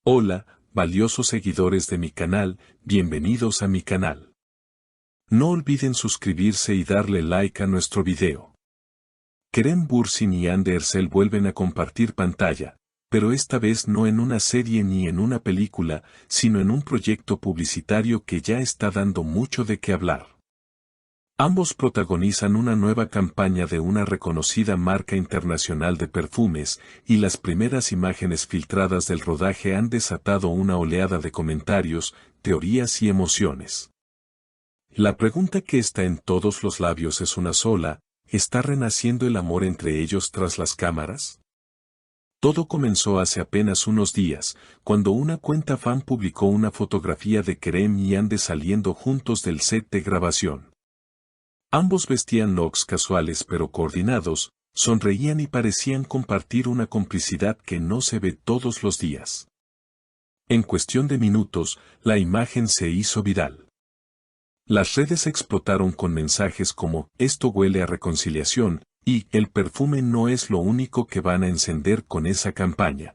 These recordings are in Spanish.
Hola, valiosos seguidores de mi canal, bienvenidos a mi canal. No olviden suscribirse y darle like a nuestro video. Kerem Bürsin y Hande Erçel vuelven a compartir pantalla, pero esta vez no en una serie ni en una película, sino en un proyecto publicitario que ya está dando mucho de qué hablar. Ambos protagonizan una nueva campaña de una reconocida marca internacional de perfumes, y las primeras imágenes filtradas del rodaje han desatado una oleada de comentarios, teorías y emociones. La pregunta que está en todos los labios es una sola: ¿está renaciendo el amor entre ellos tras las cámaras? Todo comenzó hace apenas unos días, cuando una cuenta fan publicó una fotografía de Kerem y Hande saliendo juntos del set de grabación. Ambos vestían looks casuales pero coordinados, sonreían y parecían compartir una complicidad que no se ve todos los días. En cuestión de minutos, la imagen se hizo viral. Las redes explotaron con mensajes como «esto huele a reconciliación» y «el perfume no es lo único que van a encender con esa campaña».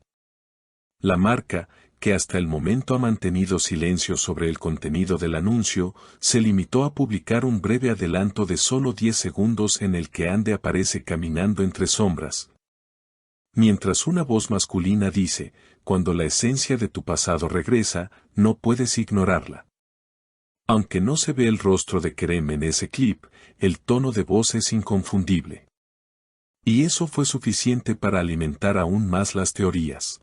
La marca, que hasta el momento ha mantenido silencio sobre el contenido del anuncio, se limitó a publicar un breve adelanto de solo 10 segundos en el que Hande aparece caminando entre sombras. Mientras una voz masculina dice: «Cuando la esencia de tu pasado regresa, no puedes ignorarla». Aunque no se ve el rostro de Kerem en ese clip, el tono de voz es inconfundible. Y eso fue suficiente para alimentar aún más las teorías.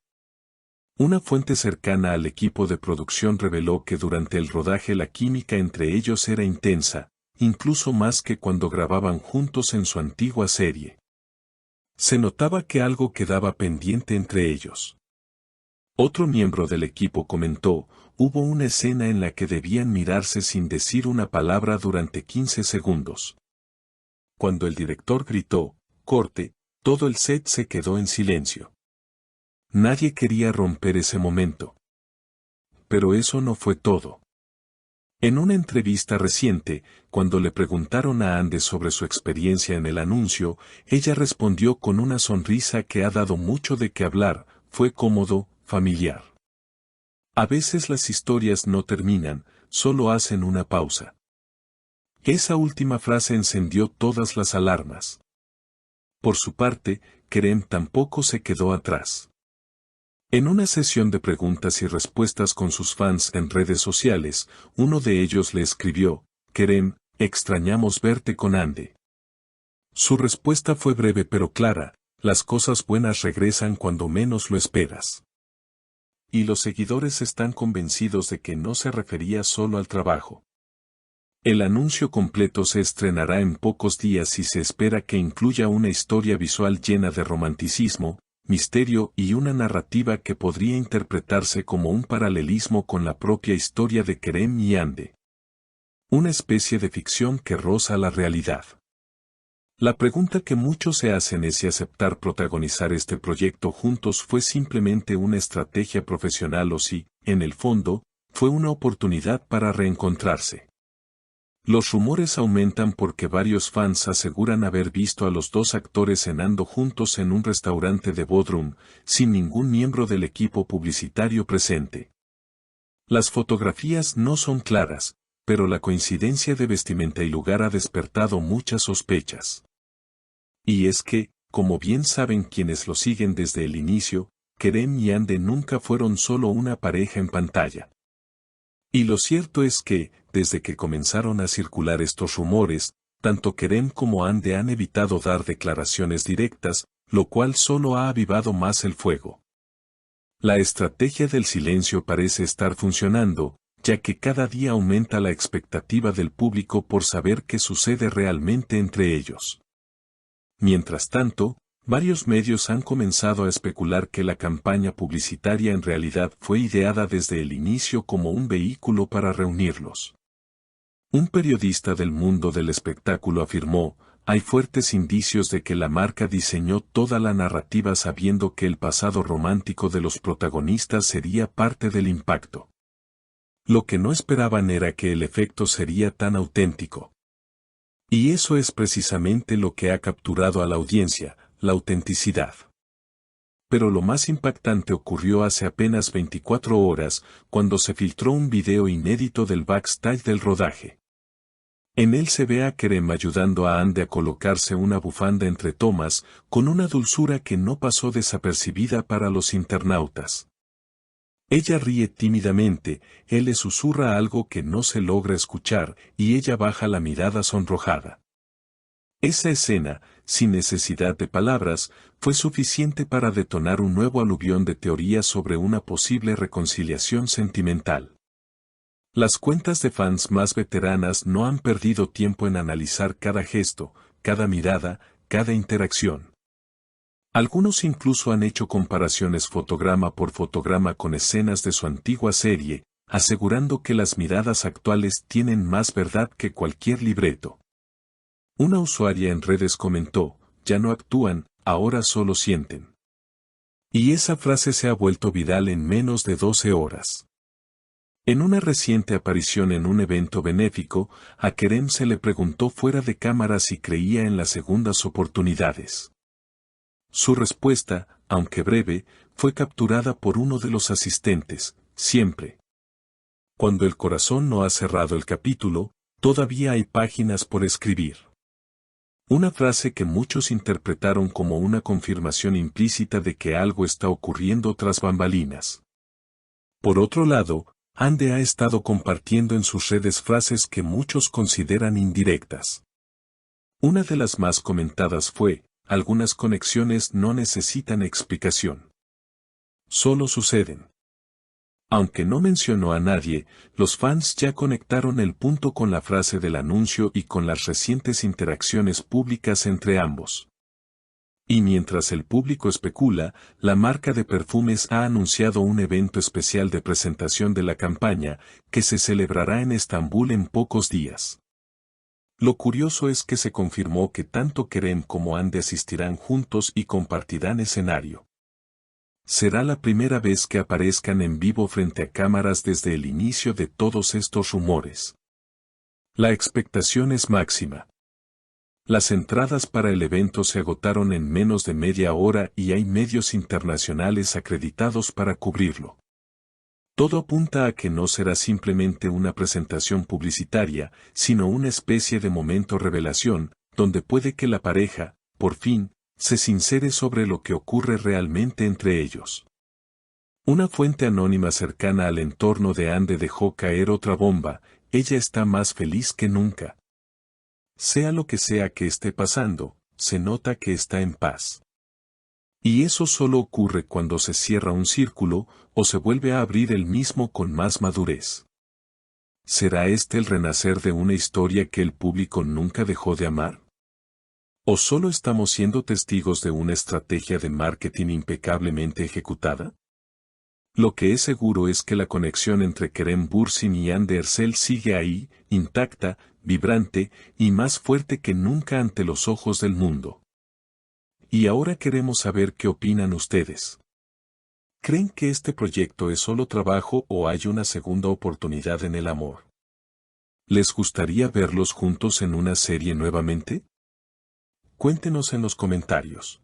Una fuente cercana al equipo de producción reveló que durante el rodaje la química entre ellos era intensa, incluso más que cuando grababan juntos en su antigua serie. Se notaba que algo quedaba pendiente entre ellos. Otro miembro del equipo comentó: «Hubo una escena en la que debían mirarse sin decir una palabra durante 15 segundos. Cuando el director gritó «corte», todo el set se quedó en silencio. Nadie quería romper ese momento. Pero eso no fue todo. En una entrevista reciente, cuando le preguntaron a Hande sobre su experiencia en el anuncio, ella respondió con una sonrisa que ha dado mucho de qué hablar: «Fue cómodo, familiar». A veces las historias no terminan, solo hacen una pausa. Esa última frase encendió todas las alarmas. Por su parte, Kerem tampoco se quedó atrás. En una sesión de preguntas y respuestas con sus fans en redes sociales, uno de ellos le escribió: «Kerem, extrañamos verte con Hande». Su respuesta fue breve pero clara: «Las cosas buenas regresan cuando menos lo esperas». Y los seguidores están convencidos de que no se refería solo al trabajo. El anuncio completo se estrenará en pocos días y se espera que incluya una historia visual llena de romanticismo, misterio y una narrativa que podría interpretarse como un paralelismo con la propia historia de Kerem y Hande. Una especie de ficción que roza la realidad. La pregunta que muchos se hacen es si aceptar protagonizar este proyecto juntos fue simplemente una estrategia profesional o si, en el fondo, fue una oportunidad para reencontrarse. Los rumores aumentan porque varios fans aseguran haber visto a los dos actores cenando juntos en un restaurante de Bodrum, sin ningún miembro del equipo publicitario presente. Las fotografías no son claras, pero la coincidencia de vestimenta y lugar ha despertado muchas sospechas. Y es que, como bien saben quienes lo siguen desde el inicio, Kerem y Hande nunca fueron solo una pareja en pantalla. Y lo cierto es que, desde que comenzaron a circular estos rumores, tanto Kerem como Hande han evitado dar declaraciones directas, lo cual solo ha avivado más el fuego. La estrategia del silencio parece estar funcionando, ya que cada día aumenta la expectativa del público por saber qué sucede realmente entre ellos. Mientras tanto, varios medios han comenzado a especular que la campaña publicitaria en realidad fue ideada desde el inicio como un vehículo para reunirlos. Un periodista del mundo del espectáculo afirmó: «Hay fuertes indicios de que la marca diseñó toda la narrativa sabiendo que el pasado romántico de los protagonistas sería parte del impacto. Lo que no esperaban era que el efecto sería tan auténtico». Y eso es precisamente lo que ha capturado a la audiencia: la autenticidad. pero lo más impactante ocurrió hace apenas 24 horas, cuando se filtró un video inédito del backstage del rodaje. En él se ve a Kerem ayudando a Ande a colocarse una bufanda entre tomas, con una dulzura que no pasó desapercibida para los internautas. Ella ríe tímidamente, él le susurra algo que no se logra escuchar, y ella baja la mirada sonrojada. Esa escena, sin necesidad de palabras, fue suficiente para detonar un nuevo aluvión de teorías sobre una posible reconciliación sentimental. Las cuentas de fans más veteranas no han perdido tiempo en analizar cada gesto, cada mirada, cada interacción. Algunos incluso han hecho comparaciones fotograma por fotograma con escenas de su antigua serie, asegurando que las miradas actuales tienen más verdad que cualquier libreto. Una usuaria en redes comentó: ya no actúan, ahora solo sienten. Y esa frase se ha vuelto viral en menos de 12 horas. En una reciente aparición en un evento benéfico, a Kerem se le preguntó fuera de cámara si creía en las segundas oportunidades. Su respuesta, aunque breve, fue capturada por uno de los asistentes: siempre. Cuando el corazón no ha cerrado el capítulo, todavía hay páginas por escribir. Una frase que muchos interpretaron como una confirmación implícita de que algo está ocurriendo tras bambalinas. Por otro lado, Ande ha estado compartiendo en sus redes frases que muchos consideran indirectas. Una de las más comentadas fue: algunas conexiones no necesitan explicación. Solo suceden. Aunque no mencionó a nadie, los fans ya conectaron el punto con la frase del anuncio y con las recientes interacciones públicas entre ambos. Y mientras el público especula, la marca de perfumes ha anunciado un evento especial de presentación de la campaña, que se celebrará en Estambul en pocos días. Lo curioso es que se confirmó que tanto Kerem como Ande asistirán juntos y compartirán escenario. Será la primera vez que aparezcan en vivo frente a cámaras desde el inicio de todos estos rumores. La expectación es máxima. Las entradas para el evento se agotaron en menos de media hora y hay medios internacionales acreditados para cubrirlo. Todo apunta a que no será simplemente una presentación publicitaria, sino una especie de momento revelación, donde puede que la pareja, por fin, se sincere sobre lo que ocurre realmente entre ellos. Una fuente anónima cercana al entorno de Ande dejó caer otra bomba: ella está más feliz que nunca. Sea lo que sea que esté pasando, se nota que está en paz. Y eso solo ocurre cuando se cierra un círculo, o se vuelve a abrir el mismo con más madurez. ¿Será este el renacer de una historia que el público nunca dejó de amar? ¿O solo estamos siendo testigos de una estrategia de marketing impecablemente ejecutada? Lo que es seguro es que la conexión entre Kerem Bürsin y Hande Erçel sigue ahí, intacta, vibrante, y más fuerte que nunca ante los ojos del mundo. Y ahora queremos saber qué opinan ustedes. ¿Creen que este proyecto es solo trabajo o hay una segunda oportunidad en el amor? ¿Les gustaría verlos juntos en una serie nuevamente? Cuéntenos en los comentarios.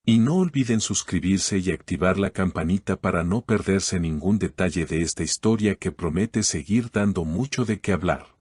Y no olviden suscribirse y activar la campanita para no perderse ningún detalle de esta historia que promete seguir dando mucho de qué hablar.